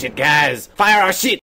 shit, guys! Fire our shit!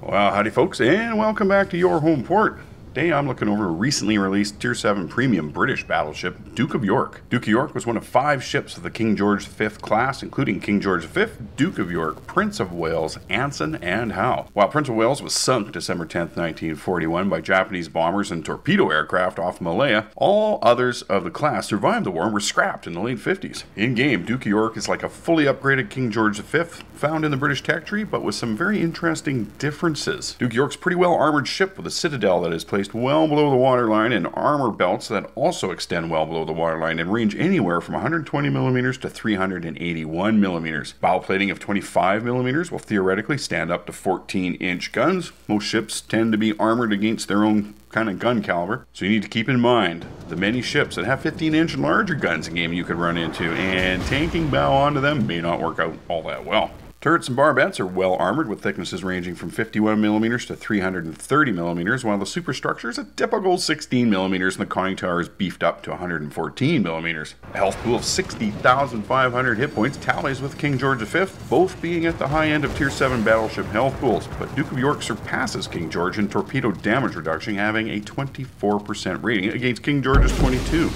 Well, howdy folks, and welcome back to your home port. Today I'm looking over a recently released Tier 7 premium British battleship, Duke of York. Duke of York was one of 5 ships of the King George V class, including King George V, Duke of York, Prince of Wales, Anson, and Howe. While Prince of Wales was sunk December 10, 1941 by Japanese bombers and torpedo aircraft off Malaya, all others of the class survived the war and were scrapped in the late 50s. In-game, Duke of York is like a fully upgraded King George V, found in the British tech tree, but with some very interesting differences. Duke of York's a pretty well armored ship with a citadel that is placed well below the waterline and armor belts that also extend well below the waterline and range anywhere from 120 millimeters to 381 millimeters. Bow plating of 25 millimeters will theoretically stand up to 14-inch guns. Most ships tend to be armored against their own kind of gun caliber, so you need to keep in mind the many ships that have 15-inch and larger guns in game you could run into, and tanking bow onto them may not work out all that well. Turrets and barbettes are well armored with thicknesses ranging from 51 millimeters to 330 millimeters, while the superstructure is a typical 16 millimeters and the conning tower is beefed up to 114 millimeters. A health pool of 60,500 hit points tallies with King George V, both being at the high end of Tier 7 battleship health pools, but Duke of York surpasses King George in torpedo damage reduction, having a 24% rating against King George's 22.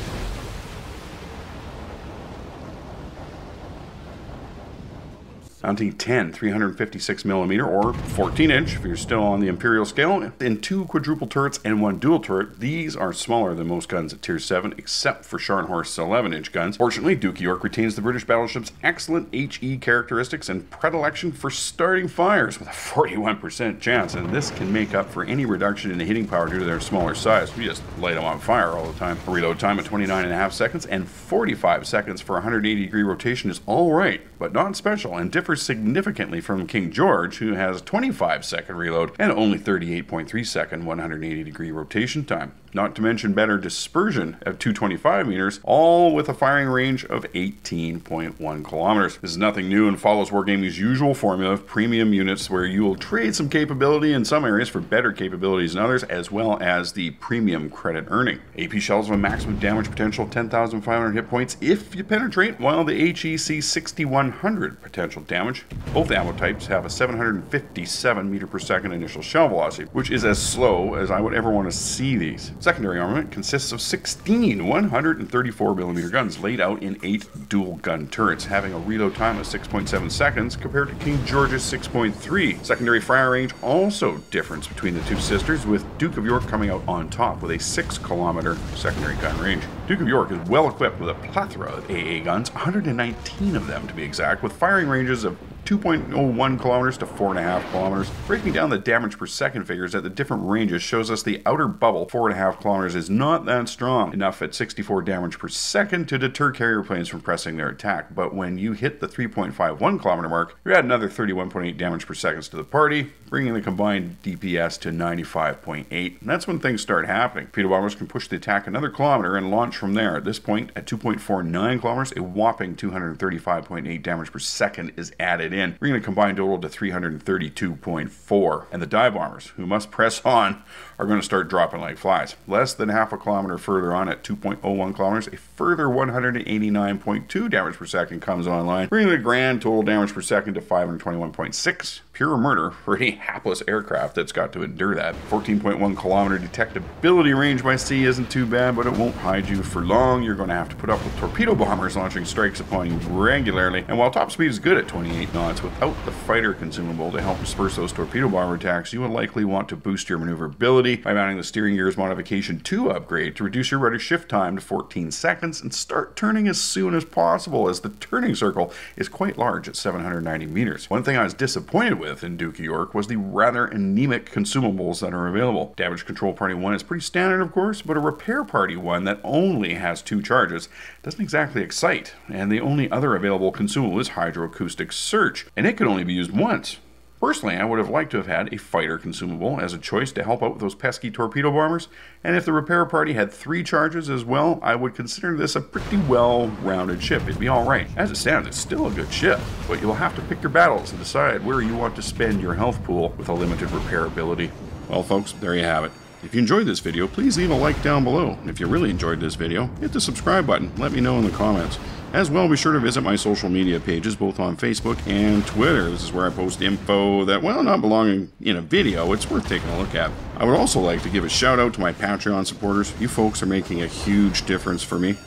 Mounting 10 356mm or 14-inch if you're still on the Imperial scale, and 2 quadruple turrets and 1 dual turret. These are smaller than most guns at Tier 7 except for Scharnhorst's 11-inch guns. Fortunately, Duke of York retains the British battleship's excellent HE characteristics and predilection for starting fires with a 41% chance, and this can make up for any reduction in the hitting power due to their smaller size. You just light them on fire all the time. A reload time of 29.5 seconds and 45 seconds for 180-degree rotation is alright, but not special, and differs significantly from King George, who has a 25-second reload and only 38.3-second 180-degree rotation time. Not to mention better dispersion of 225 meters, all with a firing range of 18.1 kilometers. This is nothing new and follows Wargaming's usual formula of premium units where you will trade some capability in some areas for better capabilities in others, as well as the premium credit earning. AP shells have a maximum damage potential of 10,500 hit points if you penetrate, while the HEC 6100 potential damage. Both ammo types have a 757 meter per second initial shell velocity, which is as slow as I would ever want to see these. Secondary armament consists of 16 134mm guns laid out in 8 dual gun turrets, having a reload time of 6.7 seconds compared to King George's 6.3. Secondary fire range also differs between the two sisters, with Duke of York coming out on top with a 6-kilometer secondary gun range. Duke of York is well equipped with a plethora of AA guns, 119 of them to be exact, with firing ranges of 2.01 kilometers to 4.5 kilometers. Breaking down the damage per second figures at the different ranges shows us the outer bubble, 4.5 kilometers, is not that strong, enough at 64 damage per second to deter carrier planes from pressing their attack, but when you hit the 3.51 kilometer mark, you're at another 31.8 damage per second to the party, bringing the combined DPS to 95.8, and that's when things start happening. Torpedo bombers can push the attack another kilometer and launch from there. At this point, at 2.49 kilometers, a whopping 235.8 damage per second is added in, bringing the combined total to 332.4. And the dive bombers, who must press on, are going to start dropping like flies. Less than half a kilometer further on, at 2.01 kilometers, a further 189.2 damage per second comes online, bringing the grand total damage per second to 521.6. Pure murder for any hapless aircraft that's got to endure that. 14.1 kilometer detectability range by sea isn't too bad, but it won't hide you for long. You're going to have to put up with torpedo bombers launching strikes upon you regularly, and while top speed is good at 28 knots, without the fighter consumable to help disperse those torpedo bomber attacks, you will likely want to boost your maneuverability by mounting the steering gears modification 2 upgrade to reduce your rudder shift time to 14 seconds and start turning as soon as possible, as the turning circle is quite large at 790 meters. One thing I was disappointed with in Duke of York was the rather anemic consumables that are available. Damage Control Party 1 is pretty standard, of course, but a Repair Party 1 that only has 2 charges doesn't exactly excite, and the only other available consumable is Hydroacoustic Search, and it can only be used once. Personally, I would have liked to have had a fighter consumable as a choice to help out with those pesky torpedo bombers, and if the Repair Party had 3 charges as well, I would consider this a pretty well-rounded ship. It'd be alright. As it stands, it's still a good ship, but you'll have to pick your battles and decide where you want to spend your health pool with a limited repair ability. Well folks, there you have it. If you enjoyed this video, please leave a like down below. And if you really enjoyed this video, hit the subscribe button. Let me know in the comments. As well, be sure to visit my social media pages, both on Facebook and Twitter. This is where I post info that, well, not belonging in a video, it's worth taking a look at. I would also like to give a shout out to my Patreon supporters. You folks are making a huge difference for me.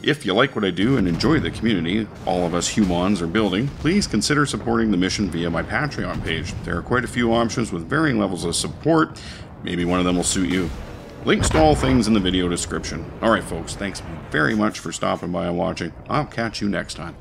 If you like what I do and enjoy the community all of us humans are building, please consider supporting the mission via my Patreon page. There are quite a few options with varying levels of support. Maybe one of them will suit you. Links to all things in the video description. Alright folks, thanks very much for stopping by and watching. I'll catch you next time.